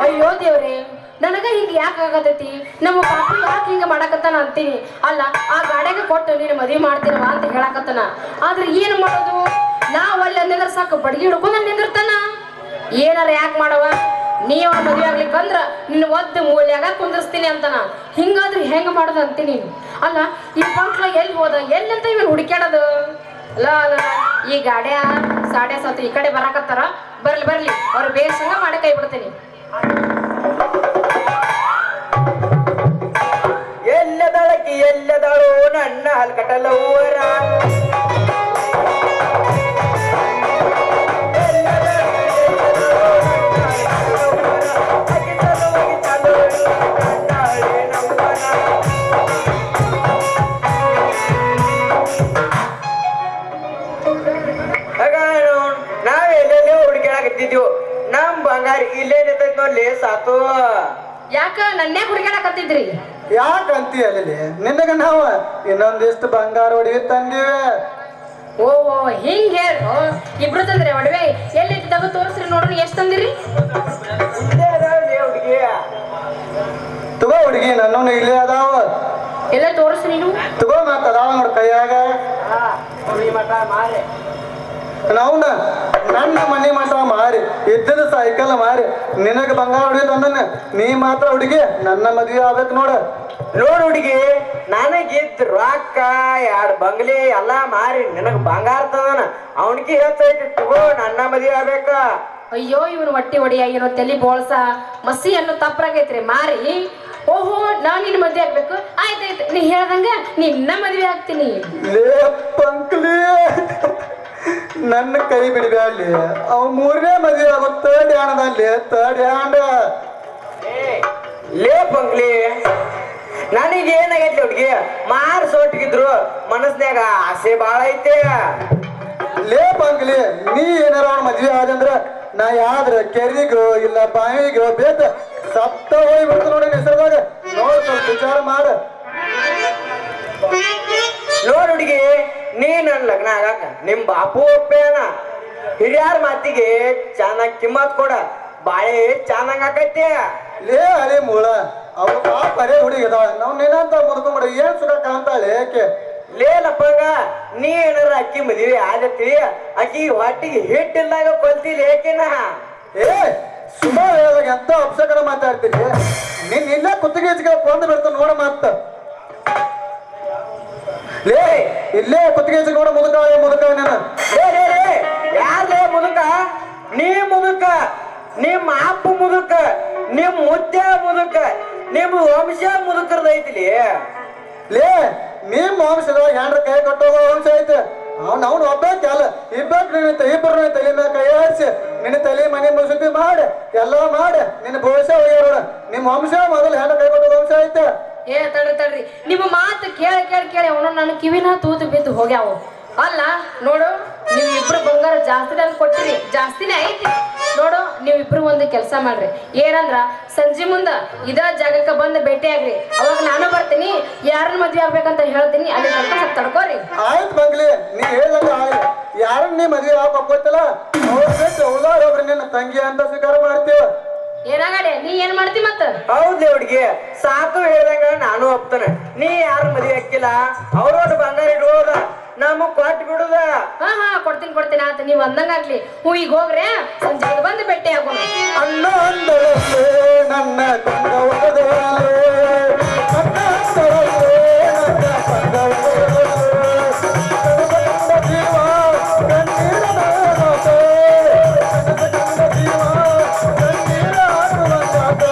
ಅಯ್ಯೋ ದೇವ್ರೆ, ನನಗ ಹಿಂಗ ಯಾಕೆ ಆಗತೈತಿ? ನಮ್ಮ ಪಾಪ ಯಾಕೆ ಹಿಂಗ ಮಾಡಕತ್ತಾನ ಅಂತೀನಿ. ಅಲ್ಲ, ಆ ಗಾಡಿಯಾಗ ಕೊಟ್ಟು ನೀನು ಮದುವೆ ಮಾಡ್ತೀನವ ಅಂತ ಹೇಳಕತ್ತಾನ. ಆದ್ರೆ ಏನು ಮಾಡೋದು? ನಾವ್ ಅಲ್ಲಿ ಅಂದಿದ್ರೆ ಸಾಕು, ಬಡ್ಗಿ ಹಿಡ್ಕೊಂಡು ನಿಂದಿರ್ತಾನ. ಏನಾರ ಯಾಕೆ ಮಾಡವ? ನೀವ ಮದುವೆ ಆಗ್ಲಿಕ್ಕಂದ್ರ ನಿನ್ನ ಒದ್ದು ಮೂಲ್ಯಾಗ ಕುಂದಿರ್ಸ್ತೀನಿ ಅಂತಾನ. ಹಿಂಗಾದ್ರೆ ಹೆಂಗ ಮಾಡೋದು ಅಂತೀನಿ. ಅಲ್ಲ, ಈ ಪಂಕ್ಲ ಎಲ್ಲಿ ಹೋದ? ಎಲ್ಲಂತ ಇವನ್ ಹುಡುಕ್ಯಾಡೋದು? ಅಲ್ಲ ಅಲ್ಲ, ಈ ಗಾಡ್ಯ ಸಾಡೆ ಸತ್ತು ಈ ಕಡೆ ಬರಾಕತ್ತಾರ. ಬರ್ಲಿ ಅವ್ರು ಬೇಸಂಗ ಮಾಡಿ ಕೈ ಬಿಡ್ತೀನಿ. ಎಲ್ಲದಳಕಿ ಎಲ್ಲದಳು ನನ್ನ ಹಲ್ಕಟಲ ಊರ ನಾವೆಲ್ಲೆಲ್ಲೇ ಹುಡುಕ್ಯಾಡಕತ್ತಿದ್ವು. ನಮ್ ಬಂಗಾರ ಇಲ್ಲೇ ನಿಂತೈತ್ ನೋಡ್ಲಿ ಸಾತು. ಯಾಕ ನನ್ನೇ ಹುಡುಕ್ಯಾಡಕತ್ತಿದ್ರಿ? ಯಾಕಂತೀ ಅಲ್ಲಿ ನಿನಗ ನಾವು ಇನ್ನೊಂದಿಷ್ಟು ಬಂಗಾರ ಒಡವೆ ತಂದಿವೆ. ಓಹೋ, ಹಿಂಗ್ ಹೇಳು. ಇಬ್ರು ತಂದ್ರಿ ಒಡವೆ? ಎಲ್ಲಿ ತಗೋ ತೋರಿಸ್ರಿ ನೋಡ್ರಿ. ಎಷ್ಟ್ ತಂದಿರಿ? ಹುಡುಗಿ ತಗೋ ಹುಡುಗಿ, ನನ್ನೂ ಇಲ್ಲೇ ಅದಾವ. ಎಲ್ಲ ತೋರಿಸ್ರಿ ನೀನು. ತಗೋ, ಮತ್ತ ಅದಾವ ನೋಡ್ ಕೈಯಾಗ. ಮಠ ಮಾರೆ ನಾವ್ನ ನನ್ನ ಮನೆ ಮಠ ಮಾರಿ ಇದ್ದಿದ ಸೈಕಲ್ ಮಾರಿ ನಿನಗ ಬಂಗಾರ ಹೊಡಿತ ಅಂದನ. ನೀ ಮಾತ್ರ ಹುಡುಗಿ ನನ್ನ ಮದ್ವೆ ಆಗ್ಬೇಕು ನೋಡ. ನೋಡ್ ಹುಡುಗಿ, ನನಗಿದ್ ರೊಕ್ಕ 2 ಬಂಗ್ಲೆ ಎಲ್ಲಾ ಮಾರಿ ನಿನಗ ಬಂಗಾರ ತದನ. ಅವನಿಗೆ ಹೆಚ್ಚೈತಿ, ತಗೋ ನನ್ನ ಮದ್ವೆ ಆಗ್ಬೇಕ. ಅಯ್ಯೋ, ಇವನು ಹೊಟ್ಟಿ ಹೊಡಿಯಾಗಿರೋ ತಲಿ ಬೋಳ್ಸ ಮಸಿ ಅನ್ನೋ ತಪ್ಪಾಗೈತ್ರಿ ಮಾರಿ. ಓಹೋ, ನಾನ್ ನಿನ್ನ ಮದ್ವೆ ಆಗ್ಬೇಕು. ಆಯ್ತಾಯ್ತು, ನೀ ಹೇಳ್ದಂಗ ನಿನ್ನ ಮದ್ವೆ ಆಗ್ತೀನಿ. ಲೇ ಪಂಕ್ಲಿ, ನನ್ನ ಕೈ ಬಿಡಬ್ಯಾಡ್ಲಿ. ಅವ್ 3ನೇ ಮದ್ವೆ ಆಗೋ ತರ್ಡ್ ಹ್ಯಾಂಡದಲ್ಲಿ. ತರ್ಡ್ ಹ್ಯಾಂಡ್ ಲೇ ಪಂಕ್ಲಿ, ನನಗೆ ಏನಾಗೈತಿ ಹುಡುಗಿ? ಮಾರ್ ಸೋಟ್ಗಿದ್ರು ಮನಸ್ನ್ಯಾಗ ಆಸೆ ಬಾಳ ಐತೆ. ಲೇ ಪಂಕ್ಲಿ, ನೀ ಏನಾರ ಅವ್ನ ಮದ್ವೆ ಆದಂದ್ರ ನಾ ಯಾವ್ದ್ರ ಕೆರಿಗೋ ಇಲ್ಲ ಬಾವಿಗೋ ಬೇಕ ಸತ್ತ ಹೋಗಿ ಬಿಡ್ತು ನೋಡಿ ಹೆಸರದಾಗ. ನೋಡ್ ಸ್ವಲ್ಪ ವಿಚಾರ ಮಾಡ. ನೋಡ್ ಹುಡುಗಿ, ನೀ ನನ್ ಲಗ್ನ ಆಗಾಕ ನಿಮ್ ಬಾಪು ಒಪ್ಪೇನ. ಹಿರಿಯಾರ ಮಾತಿಗೆ ಚೆನ್ನಾಗ್ ಕಿಮ್ಮತ್ ಕೊಡ, ಬಾಳೆ ಚೆನ್ನಾಗ್ ಆಕೈತಿ. ಲೇ ಅಲೆ ಮೂಳ, ಅವ್ರ ಪಾಪ ಅರೇ ಹುಡುಗಿ ಅದಾವ. ನಾವ್ ನಿನ್ನಂತ ಮುದ್ಕೊಂಡ್ಬಿಡ ಏನ್ ಸುಖ ಕಾಣ್ತಾಳೆ ಏಕೆ? ಲೇ ಲಪ್ಪಂಗ, ನೀ ಏನಾರ ಅಕ್ಕಿ ಮದ್ವಿ ಆಗತ್ತಿ, ಅಕ್ಕಿ ಹೊಟ್ಟಿಗೆ ಹಿಟ್ಟಿಲ್ದಾಗ ಕೊಲ್ತಿಲ್ಲ ಏಕೆನ? ಏ ಸುಮಾರು ಹೇಳಿದಾಗ ಎಂತ ಅಪ್ಸಕರ ಮಾತಾಡ್ತೀನಿ. ನೀನ್ ಇಲ್ಲೇ ಕುತ್ತಿಗೆ ಹೆಚ್ಚಿಗೆ ಕೊಂದು ಬಿಡ್ತ ನೋಡ ಮತ್ತ. ಲೇ ಇಲ್ಲೇ ಕುತ್ತಿಗೆ ಹೆಚ್ಚಿಗೆ ನೋಡ ಮುದುಕ ನೀನ. ಯಾರೇ ಮುದುಕ? ನೀ ಮುದುಕ, ನಿಮ್ಮ ಅಪ್ಪ ಮುದುಕ, ನಿಮ್ ಮುದ್ದೆ ಮುದುಕ, ನಿಮ್ ವಂಶ ಮುದುಕರ್ದೈತಿಲಿ. ಲೇ ನಿಮ್ ವಂಶದಾಗ ಹೆಂಡ್ರ ಕೈ ಕಟ್ಟೋದ ವಂಶ ಐತೆ. ಅವ್ನು ಒಬ್ಬಾಕೆ ಅಲ್ಲ, ಇಬ್ಬರು ತಲೆ ಮೇಲೆ ಕೈ ಹಾರಿಸಿ ನಿನ್ನ ತಲೆ ಮನೆ ಮುಸುತಿ ಮಾಡಿ ಎಲ್ಲ ಮಾಡಿ ನಿನ್ನ ಭವಿಷ್ಯ ಒಯ್ಯೋಣ. ನಿಮ್ ವಂಶ ಮೊದಲು ಹೆಂಡ್ರ ಕೈ ಕಟ್ಟೋದ ವಂಶ ಐತೆ. ಏ ತಡ್ರಿ, ನಿಮ್ಮ ಮಾತು ಕೇಳಿ ಅವನು ನನ್ನ ಕಿವಿನ ತೂತು ಬಿದ್ದು ಹೋಗ್ಯಾವ. ಅಲ್ಲ ನೋಡು, ನೀವಿಬ್ರು ಬಂಗಾರ ಜಾಸ್ತಿ ತಂದು ಕೊಟ್ಟಿರಿ, ಜಾಸ್ತಿನೇ ಐತಿ. ನೋಡು, ನೀವಿಬ್ರು ಒಂದು ಕೆಲಸ ಮಾಡ್ರಿ. ಏನಂದ್ರ ಸಂಜೆ ಮುಂದ ಇದ ಜಾಗಕ್ಕೆ ಬಂದು ಭೇಟಿ ಆಗ್ರಿ. ಅವಾಗ ನಾನು ಬರ್ತೀನಿ, ಯಾರನ್ನ ಮದ್ವೆ ಆಗ್ಬೇಕಂತ ಹೇಳ್ತೀನಿ. ಅಲ್ಲಿ ತನಕ ಸ್ವಲ್ಪ ತಡ್ಕೋರಿ. ಆಯ್ತು ಬಂಗ್ಲಿ, ನೀ ಹೇಳ್ದಂಗ ಆಯ್ತು. ಯಾರನ್ನ ನೀ ಮದ್ವೆ ಆಗ ಒಪ್ಕೋತಲ್ಲ ಅವ್ರ ಬಿಟ್ಟು ಉದಾಹರಣೆ ನಿನ್ನ ತಂಗಿ ಅಂತ ಸ್ವೀಕಾರ ಮಾಡ್ತೀವ. ಏನಾಗಡೆ ನೀ ಏನ್ ಮಾಡ್ತಿ ಮತ್ತ? ಹೌದ್ಲಿ ಹುಡುಗಿ, ಸಾಕು ಹೇಳ್ದಂಗ ನಾನು ಒಪ್ತಾನೆ. ನೀ ಯಾರು ಮದ್ವೆ ಹಾಕಿಲ್ಲ, ಅವ್ರೊಟ್ಟು ಬಂಗಾರ ಇಡುವುದ ನಮಗ್ ಕೊಟ್ಟು ಬಿಡುದ. ಹಾ ಕೊಡ್ತೀನಿ ಆತ. ನೀವ್ ಅಂದಂಗಾಗ್ಲಿ. ಈಗ ಹೋಗ್ರೆ ಸಂಜೆ ಬಂದು ಭೇಟಿ ಆಗೋಣ. ಅಣ್ಣ ಅಂದರಲ್ಲೇ ನನ್ನ ತಂಗವರೇ, ಅಣ್ಣ ಅಂದರಲ್ಲೇ ನನ್ನ ತಂಗವರೇ, ಕನಸಕಂಡ ಜೀವ ಕಣ್ಣೀರ ಮಾತೆ, ಕನಸಕಂಡ ಜೀವ ಕಣ್ಣೀರ ಮಾತೆ.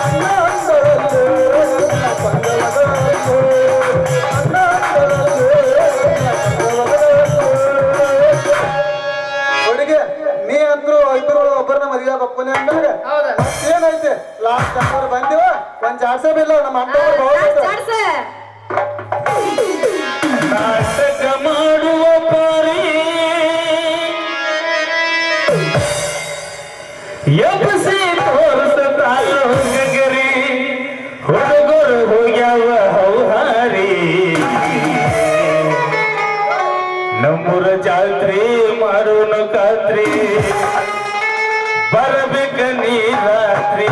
ಅಣ್ಣ ಅಂದರಲ್ಲೇ ನನ್ನ ತಂಗವರೇ, ಅಣ್ಣ ಅಂದರಲ್ಲೇ ಹುಡುಗಿ, ನೀ ಅಂದ್ರು ಇಬ್ಬರು ಒಬ್ಬರನ್ನ ಮದುವೆ ಒಪ್ಪನೆ ಅಂದಾಗ ಏನೈತೆ? ಲಾಸ್ಟ್ ಟೈಮ್ ಬಂದಿವ ಒಂದ್ ಜಾಸ್ತಿ ಬಿಲ್ಲ ನಮ್ಮ ನಾಟಕ ಮಾಡುವ ಪಾರಿ ಎಬ್ಸಿ ತೋರಿಸತಾರಿ ಹುಡುಗರು ಹೋಗ್ಯಾವ ಹೌಹಾರಿ. ನಮ್ಮೂರ ಜಾತ್ರೆ ಮಾಡೋಣ ಖಾತ್ರಿ, ಬರಬೇಕ ನೀ ರಾತ್ರಿ.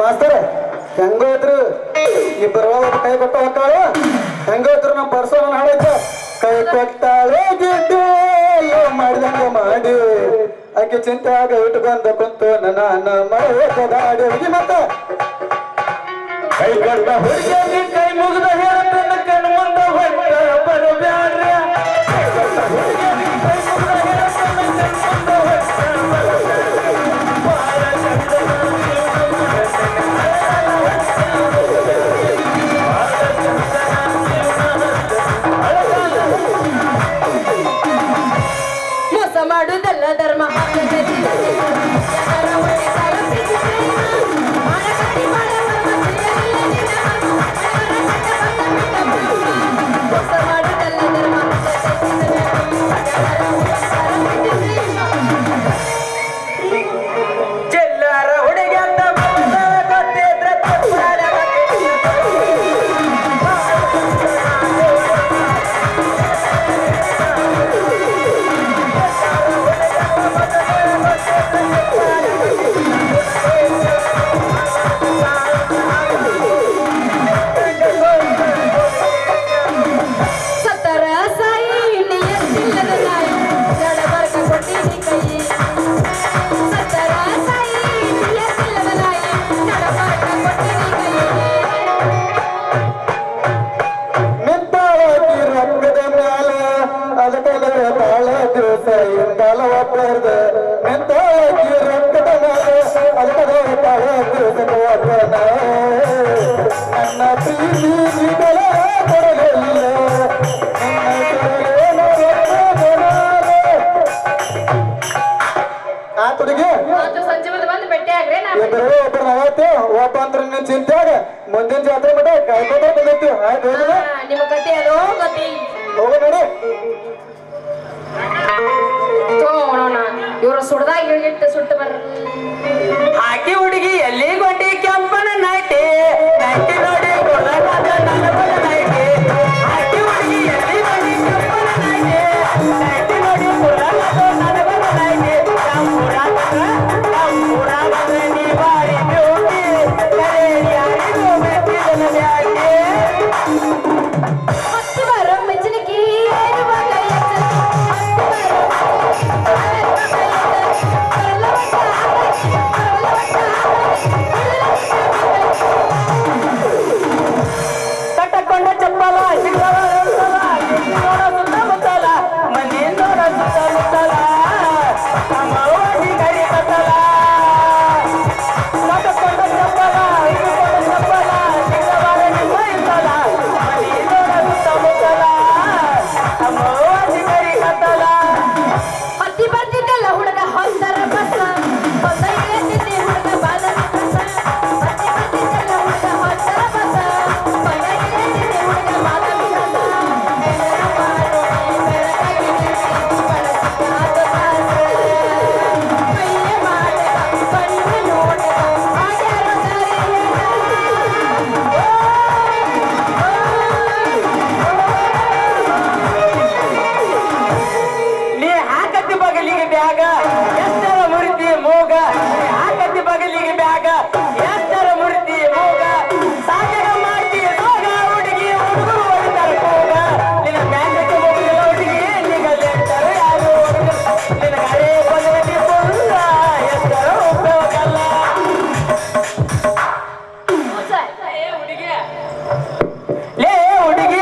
ಮಾಸ್ತರ್ ಹೆಂಗೋದ್ರು ಇಬ್ಬರು ಕೈ ಕೊಟ್ಟು ಹೋಗ್ತಾಳು ಹೆಂಗೋದ್ರು ನಮ್ಮ ಪರ್ಸೋನ ಹಾಡೈತೆ ಕೈ ಕೊಟ್ಟಾಳೆ ಗಿಡ್ಡು ಎಲ್ಲೋ ಮಾಡಿದಂಗ ಮಾಡಿ ಆಕೆ ಚಿಂತೆ ಆಗ ಇಟ್ಕೊಂಡ ಕುಂತು ನನ್ನ ಮಳೆದಾಡಿ ಹೋಗಿ ಮತ್ತ ಕೈ ಕೊಟ್ಟ ಹುಡುಗಿಯಾಗಿ ಕೈ ಮುಗಿದ ಹೇಳತನ ಕಣ್ಣು ಮುಂದ ಹೊಟ್ಟ ಬರಬ್ಯಾಡ್ರಿ ಕೈ ಕೊಟ್ಟ ಹುಡುಗಿಯಾಗಿ ಕೈ ಮುಗಿದ ಹೇಳತನ ಕಣ್ಣು ಮುಂದ ಹೊಟ್ಟ ಬಾಳ ಚಂದನ ಮೋಸ ಮಾಡುದಲ್ಲ ಧರ್ಮ ಮೋಸ ಮಾಡುದಲ್ಲ ಧರ್ಮ ಚೆಲ್ಲಾರ ಹುಡುಗಿ ಅಂತ ಗೊತ್ತಿದ್ರೆ ಸತ್ತರ ಸಾಯಿ ನಿಯತ್ತಿಲ್ಲದ ನಾಯಿ ನಡಬರ್ಕ ಕೊಟ್ಟಿನಿ ಕೈ ಸತ್ತರ ಸಾಯಿ ನಿಯತ್ತಿಲ್ಲದ ನಾಯಿ ನಡಬರ್ಕ ಕೊಟ್ಟಿನಿ ಕೈ ನಿಂತಾಳಾಕಿ ರೊಕ್ಕದ ಮ್ಯಾಲ ಅದಕ್ಕೆ ಬಾಳ ದಿವಸ ಇಂಗಾಲ ಒಬ್ಬರ್ದ ನಿಂತಾಳಾಕಿ ರೊಕ್ಕದ ಮ್ಯಾಲ ಅದಕ್ಕೆ ಬಾಳ ದಿವಸ ಒಬ್ಬನ ನನ್ನ ಪ್ರೀತಿ ನಿಗಲ ಕೊಡಲಿಲ್ಲ ಆ ತುಡಿಗೆ ಇವತ್ತು ಸಂಜೆ ಮುಂದೆ ಬಂದು ಭೇಟಿ ಆಗ್ರೆ ನಾನು ಇಬ್ಬರು ಒಬ್ಬರು ಆಗತ್ತೆ ಒಬ್ಬ ಅಂತ ನಿನ್ನ ಚಿಂತ್ಯಾಗ ಮುಂದಿನ ಜಾತ್ರೆ ಮಟ್ಟ ಕಾಯ್ಕೋತ ಬಂದೈತಿ ಆಯ್ತು ಹೋಗುದ ನಿಮ್ಮ ಕತೆ ಅದೋ ಗತಿ ಹೋಗ ನೋಡಿ ನೋಡೋಣ ಇವರು ಸುಡ್ದಾಗ ಇಳಿಗಿಟ್ಟು ಸುಟ್ಟು ಬರ್ರಿ ಹಾಕಿ ಹುಡುಗಿ ಎಲ್ಲಿ ಗೊಂಡಿ ಕೆಂಪನ ನೈಟಿ ನೈಟಿ ನೋಡಿ ಕೊಡಲಾದ ನನಗನ ನೈಟಿ ಹಾಕಿ ಹುಡುಗಿ ಎಲ್ಲಿ ಗೊಂಡಿ ಕೆಂಪನ ನೈಟಿ ನೈಟಿ ನೋಡಿ ಕೊಡಲಾದ ನನಗನ ನೈಟಿ ಕಂಪುರ ಬಂದ್ರೆ ನೀ ಬಾರಿ ಬ್ಯೂಟಿ ಕರೇರಿ ಯಾರಿಗೂ ಮೆಟ್ಟಿದನ ಬ್ಯಾಟಿ ಹತ್ತಿ ಬರೋ ಮೆಚ್ಚಲಿಕ್ಕೆ ಏರುವಾಗ ಕಟ್ಟಕೊಂಡ ಚಪ್ಪಲ ಸಿಗಲ ನೋಡ ಸುತ್ತಮುತ್ತಲ ಮಂದಿ ನೋಡ ಸುತ್ತಮುತ್ತಲ ನಮ್ಮ ಓಡಿ ಕರಿ ಕತ್ತಲ ಕಟ್ಟಕೊಂಡ ಚಪ್ಪಲ ಇಟ್ಟುಕೊಂಡ ಚಪ್ಪಲ ಸಿಗಬಾರ ನಿಮ್ಮ ಇತ್ತಲ ಮಂದಿ ನೋಡ ಸುತ್ತಮುತ್ತಲ ನಮ್ಮ ಓಡಿ ಕರಿ ಕತ್ತಲ ಹತ್ತಿ ಬರ್ತಿದ್ದಲ್ಲ ಹುಡುಗ ಹೊಂದರ ಬಸ ಹೊಸ ಇಳಿತಿದ್ದೆ ಹುಡುಗ ಬಾಲನ ಬಸ ಹತ್ತಿ ಬರ್ತಿದ್ದಲ್ಲ ಹುಡುಗ ಹೊಂದರ ಬಸ ಹೊಸ ಇಳಿತಿದ್ದೆ ಹುಡುಗ ಬಾಲನ ಬಸ ಎಲ್ಲರ ಬಾಳು ಬೆಳಕಾಗಿ ಬಳಸಿದ ಕೈಯ ಮಾಡಕ ಬಣ್ಣ ನೋಡಕ ಆಗ್ಯಾರ ನೀ ಹಾಕತ್ತಿ ಬಗಲಿಗೆ ಬ್ಯಾಗ ಎಷ್ಟರ ಮುರಿತಿ ಮೂಗ ನೀ ಹಾಕತ್ತಿ ಬಗಲಿಗೆ ಬ್ಯಾಗ ಎಷ್ಟರ ಮುರಿತಿ ಮೂಗ ಸಾಗರ ಮಾಡ್ತಿ ಸೋಗ ಹುಡುಗಿ ಹುಡುಗರು ಹೊಡಿತಾರ ಕೂಗ ನಿನ್ನ ಬ್ಯಾಂಕಕ್ಕೆ ಹೋಗಿಲ್ಲ ಹುಡುಗಿ ನಿಗಲೆಟ್ಟರು ಯಾರು ನಿನ್ನ ಕರೆ ಬದಲಿ ಬರುಲ್ಲ ಎಷ್ಟರ ಉಪಯೋಗಲ್ಲ ಲೇ ಹುಡುಗಿ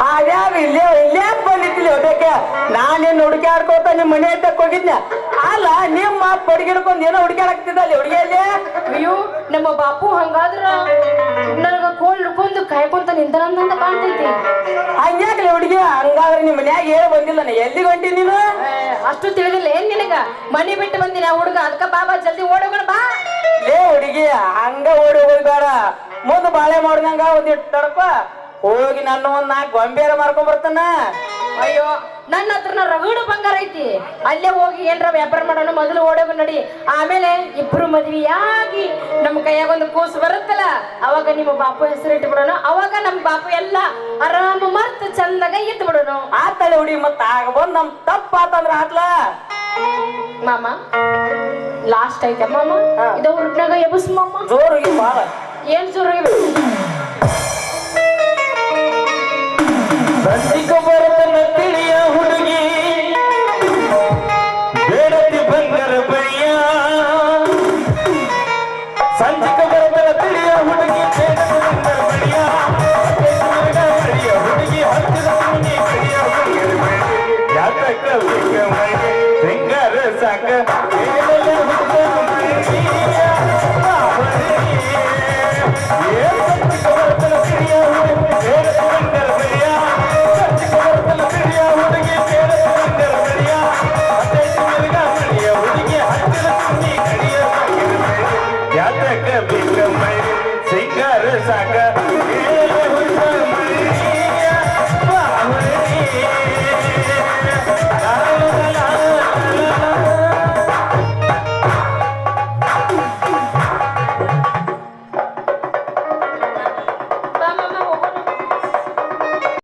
ಹಾವ್ಯಾವ ಇಲ್ಲೇ ಇಲ್ಲೇ ಬಂದಿದ್ಲಿ ಹೊಡಕ್ಕೆ ನಾನೇನು ಹುಡುಕ್ಯಾಡ್ಕೋತ ನಿಮ್ಮ ಮನೆ ಹತ್ತಕ್ಕೆ ಹೋಗಿದ್ನ ಅಲ್ಲ ನಿಮ್ಮ ಬಡಿಗಿಡ್ಕೊಂಡ್ ಏನೋ ಹುಡುಕ್ಯಾಡಕ್ತಿದ್ದಲ್ಲಿ ಹುಡುಗಿಯಲ್ಲಿ ಅಯ್ಯೋ ನಮ್ಮ ಬಾಪು ಹಂಗಾದ್ರ ನನಗ ಕೋಲ್ ಹಿಡ್ಕೊಂಡು ಕಾಯ್ಕೊಂತ ನಿಂತಾನಂತ ಕಾಣ್ತೈತಿ ಹಂಗ್ಯಾಕ್ಲಿ ಹುಡುಗಿ ಹಂಗಾದ್ರೆ ನಿಮ್ಮ ಮನ್ಯಾಗ ಹೇಳಿ ಬಂದಿಲ್ಲ ನಾ ಎಲ್ಲಿಗೆ ಹೊಂಟಿ ನೀನು ಅಷ್ಟು ತಿಳಿದಿಲ್ಲ ಏನ್ ನಿನಗ ಮನಿ ಬಿಟ್ಟು ಬಂದಿನ ಹುಡುಗ ಅದಕ್ಕ ಬಾಬಾ ಜಲ್ದಿ ಓಡೋಗೋಣ ಬಾ ಲೇ ಹುಡುಗಿ ಹಂಗ ಓಡಿ ಹೋಗೋದು ಬೇಡ ಮುಂದೆ ಬಾಳೆ ಮಾಡ್ದಂಗ ಒಂದಿಟ್ಟು ತಡಪ ಹೋಗಿ ನನ್ನ ಒಂದ್ 4 ಗೊಂಬೇರ ಮಾರ್ಕೊಂಡ್ ಬರ್ತಾನ ಅಯ್ಯೋ ನನ್ನ ಹತ್ರನ ರಗಡು ಬಂಗಾರ ಐತಿ ಅಲ್ಲೇ ಹೋಗಿ ಏನ್ರ ವ್ಯಾಪಾರ ಮಾಡೋಣ ಮೊದಲು ಓಡೋಗು ನಡಿ ಆಮೇಲೆ ಇಬ್ರು ಮದ್ವಿಯಾಗಿ ನಮ್ಮ ಕೈಯಾಗ ಒಂದು ಕೂಸು ಬರುತ್ತಲ್ಲ ಅವಾಗ ನಿಮ್ಮ ಬಾಪು ಹೆಸರು ಇಟ್ಬಿಡೋಣ ಅವಾಗ ನಮ್ಮ ಬಾಪು ಎಲ್ಲ ಆರಾಮ ಮರ್ತ್ ಚಂದಾಗ ಇದ್ದು ಬಿಡೋಣ ಆತಳೆ ಹುಡುಗಿ ಮತ್ತ ಆಗ ಬಂದ್ ನಮ್ ತಪ್ಪಾತಂದ್ರ ಆತ್ಲ ಮಾಮ ಲಾಸ್ಟ್ ಐತೆ ಮಾಮ ಹಾ. ಇದು ಹುಡುಗ್ನಾಗ ಎಬಸ್ ಮಾಮ ಜೋರಿಗೆ ಬಾಳ ಏನ್ ಜೋರಾಗಿ ಸಂಜಿಕ ಬರತನ ತಿಳಿಯ ಹುಡುಗಿ ಬೇಡತಿ ಬಂಗರ ಬಳಿಯ ಸಂಜಿಕ ಬರತನ ತಿಳಿಯ ಹುಡುಗಿ ಬೇಡತಿ ಬಂಗರ ಬಳಿಯ ಬಳಿಯ ಹುಡುಗಿ ಹತ್ತಿರ ಸುನಿ ಬಳಿಯ ಯಾತಕ ಸಿಂಗರ ಸಾಕ ಹೇಳಲ ಹುಡುಗ ಮಳಿಯ ಸಂಜಿಕ ಬರತನ ತಿಳಿಯ ಹುಡುಗಿ ಬೇಡತಿ ಬಂಗರ ಬಳಿಯ ಸಿಂಗಾರ ಸಾಕ